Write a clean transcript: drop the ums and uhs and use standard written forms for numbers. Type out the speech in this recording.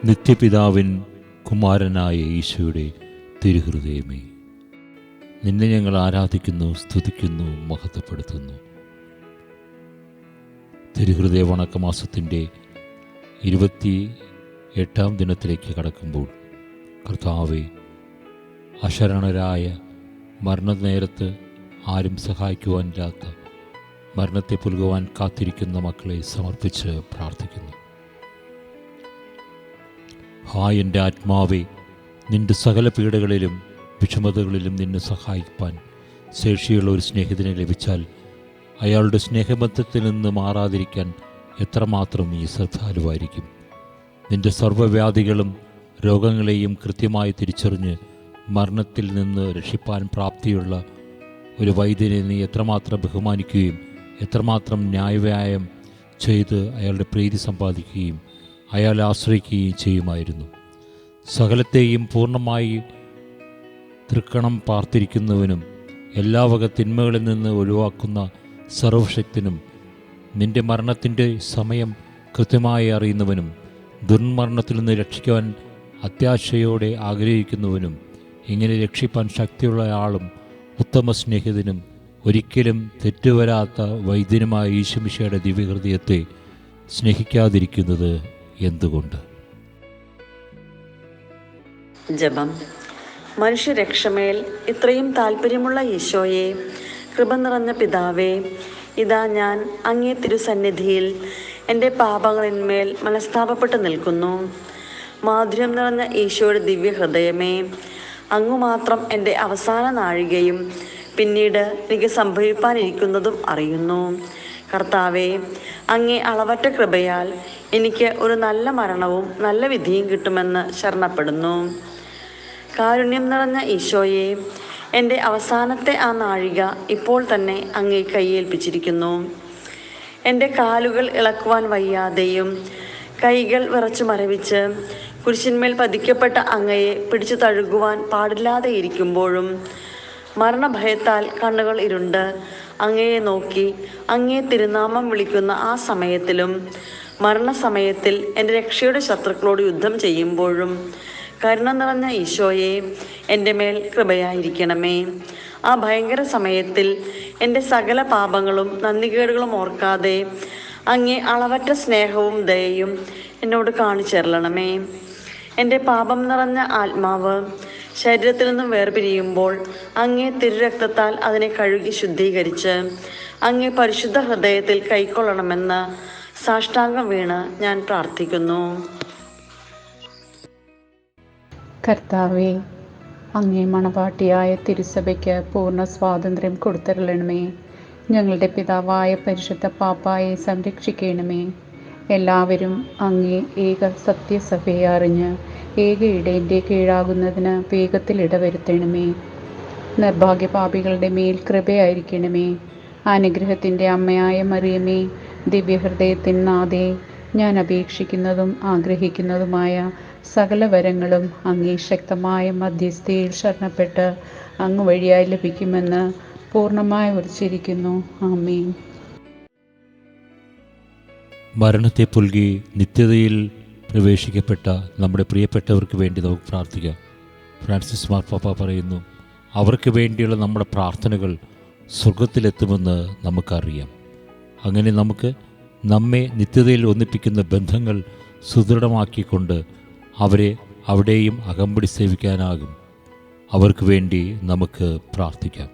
നിത്യപിതാവിൻ കുമാരനായ ഈശോയുടെ തിരുഹൃദയമേ, നിന്നെ ഞങ്ങൾ ആരാധിക്കുന്നു, സ്തുതിക്കുന്നു, മഹത്വപ്പെടുത്തുന്നു. തിരുഹൃദയ വണക്കമാസത്തിൻ്റെ 28-ാം ദിനത്തിലേക്ക് കടക്കുമ്പോൾ, കർത്താവേ, അശരണരായ മരണനേരത്ത് ആരും സഹായിക്കുവാനില്ലാത്ത മരണത്തെ പുൽകുവാൻ കാത്തിരിക്കുന്ന മക്കളെ സമർപ്പിച്ച് പ്രാർത്ഥിക്കുന്നു. ഹായ് എൻ്റെ ആത്മാവേ, നിൻ്റെ സകല പീഡകളിലും വിഷമതകളിലും നിന്നെ സഹായിപ്പാൻ ശേഷിയുള്ള ഒരു സ്നേഹിതനെ ലഭിച്ചാൽ അയാളുടെ സ്നേഹബന്ധത്തിൽ നിന്ന് മാറാതിരിക്കാൻ എത്രമാത്രം നീ ശ്രദ്ധാലുവായിരിക്കും. നിൻ്റെ സർവ്വവ്യാധികളും രോഗങ്ങളെയും കൃത്യമായി തിരിച്ചറിഞ്ഞ് മരണത്തിൽ നിന്ന് രക്ഷിപ്പാൻ പ്രാപ്തിയുള്ള ഒരു വൈദ്യനെ നീ എത്രമാത്രം ബഹുമാനിക്കുകയും എത്രമാത്രം ന്യായവ്യായം ചെയ്ത് അയാളുടെ പ്രീതി സമ്പാദിക്കുകയും അയാളെ ആശ്രയിക്കുകയും ചെയ്യുമായിരുന്നു. സകലത്തെയും പൂർണ്ണമായി തൃക്കണം പാർത്തിരിക്കുന്നവനും എല്ലാ വക തിന്മകളിൽ നിന്ന് ഒഴിവാക്കുന്ന സർവശക്തനും നിൻ്റെ മരണത്തിൻ്റെ സമയം കൃത്യമായി അറിയുന്നവനും ദുർമരണത്തിൽ നിന്ന് രക്ഷിക്കുവാൻ അത്യാശയോടെ ആഗ്രഹിക്കുന്നവനും ഇങ്ങനെ രക്ഷിപ്പാൻ ശക്തിയുള്ള ആളും ഉത്തമ സ്നേഹിതനും ഒരിക്കലും തെറ്റുവരാത്ത വൈദ്യനുമായ ഈശോമിശിഹായുടെ ദിവ്യഹൃദയത്തെ സ്നേഹിക്കാതിരിക്കുന്നത് എന്തുകൊണ്ട്? ജപം. മനുഷ്യരക്ഷമേൽ ഇത്രയും താല്പര്യമുള്ള ഈശോയെ, കൃപ നിറഞ്ഞ പിതാവേ, ഇതാ ഞാൻ അങ്ങേ തിരുസന്നിധിയിൽ എൻ്റെ പാപങ്ങളിന്മേൽ മനസ്താപപ്പെട്ട് നിൽക്കുന്നു. മാധുര്യം നിറഞ്ഞ ഈശോയുടെ ദിവ്യഹൃദയമേ, അങ്ങു മാത്രം എൻ്റെ അവസാന നാഴികയും പിന്നീട് എനിക്ക് സംഭവിപ്പാനിരിക്കുന്നതും അറിയുന്നു. കർത്താവേ, അങ്ങേ അളവറ്റ കൃപയാൽ എനിക്ക് ഒരു നല്ല മരണവും നല്ല വിധിയും കിട്ടുമെന്ന് ശരണപ്പെടുന്നു. കാരുണ്യം നിറഞ്ഞ ഈശോയെ, എൻ്റെ അവസാനത്തെ ആ നാഴിക ഇപ്പോൾ തന്നെ അങ്ങേ കൈയേൽപ്പിച്ചിരിക്കുന്നു. എൻ്റെ കാലുകൾ ഇളക്കുവാൻ വയ്യാതെയും കൈകൾ വിറച്ചു മരവിച്ച് കുരിശിന്മേൽ പതിക്കപ്പെട്ട അങ്ങയെ പിടിച്ചു തഴുകുവാൻ പാടില്ലാതെ ഇരിക്കുമ്പോഴും മരണഭയത്താൽ കണ്ണുകൾ ഇരുണ്ട് അങ്ങയെ നോക്കി അങ്ങേ തിരുനാമം വിളിക്കുന്ന ആ സമയത്തിലും മരണസമയത്തിൽ എൻ്റെ രക്ഷയുടെ ശത്രുക്കളോട് യുദ്ധം ചെയ്യുമ്പോഴും കരുണ നിറഞ്ഞ ഈശോയെ, എൻ്റെ മേൽ കൃപയായിരിക്കണമേ. ആ ഭയങ്കര സമയത്തിൽ എൻ്റെ സകല പാപങ്ങളും നന്ദികേടുകളും ഓർക്കാതെ അങ്ങേ അളവറ്റ സ്നേഹവും ദയയും എന്നോട് കാണിച്ചെറളണമേ. എൻ്റെ പാപം നിറഞ്ഞ ആത്മാവ് ശരീരത്തിൽ നിന്നും വേർപിരിയുമ്പോൾ അങ്ങേ തിരുരക്തത്താൽ അതിനെ കഴുകി ശുദ്ധീകരിച്ച് അങ്ങേ പരിശുദ്ധ ഹൃദയത്തിൽ കൈക്കൊള്ളണമെന്ന് സാഷ്ടാംഗം വീണ് ഞാൻ പ്രാർത്ഥിക്കുന്നു. കർത്താവേ, അങ്ങേ മണവാട്ടിയായ തിരുസഭയ്ക്ക് പൂർണ്ണ സ്വാതന്ത്ര്യം കൊടുത്തരുളണമേ. ഞങ്ങളുടെ പിതാവായ പരിശുദ്ധ പാപ്പായെ സംരക്ഷിക്കണമേ. എല്ലാവരും അങ്ങേ ഏക സത്യസഭയെ അറിഞ്ഞ് ഏക ഇടയൻ്റെ കീഴാകുന്നതിന് വേഗത്തിൽ ഇടവരുത്തണമേ. നിർഭാഗ്യപാപികളുടെ മേൽ കൃപയായിരിക്കണമേ. അനുഗ്രഹത്തിൻ്റെ അമ്മയായ മറിയമേ, ദിവ്യഹൃദയത്തിൻ നാഥേ, ഞാൻ അപേക്ഷിക്കുന്നതും ആഗ്രഹിക്കുന്നതുമായ സകല വരങ്ങളും അങ്ങേ ശക്തമായ മധ്യസ്ഥയിൽ ശരണപ്പെട്ട് അങ്ങ് വഴിയായി ലഭിക്കുമെന്ന് പൂർണ്ണമായി ഉറച്ചിരിക്കുന്നു. ആമേൻ. മരണത്തെ പുൽകി നിത്യതയിൽ പ്രവേശിക്കപ്പെട്ട നമ്മുടെ പ്രിയപ്പെട്ടവർക്ക് വേണ്ടി നമുക്ക് പ്രാർത്ഥിക്കാം. ഫ്രാൻസിസ് മാർപ്പാപ്പ പറയുന്നു, അവർക്ക് വേണ്ടിയുള്ള നമ്മുടെ പ്രാർത്ഥനകൾ സ്വർഗത്തിലെത്തുമെന്ന് നമുക്കറിയാം. അങ്ങനെ നമുക്ക് നമ്മെ നിത്യതയിൽ ഒന്നിപ്പിക്കുന്ന ബന്ധങ്ങൾ സുദൃഢമാക്കിക്കൊണ്ട് അവരെ അവിടെയും അകമ്പടി സേവിക്കാനാകും. അവർക്ക് വേണ്ടി നമുക്ക് പ്രാർത്ഥിക്കാം.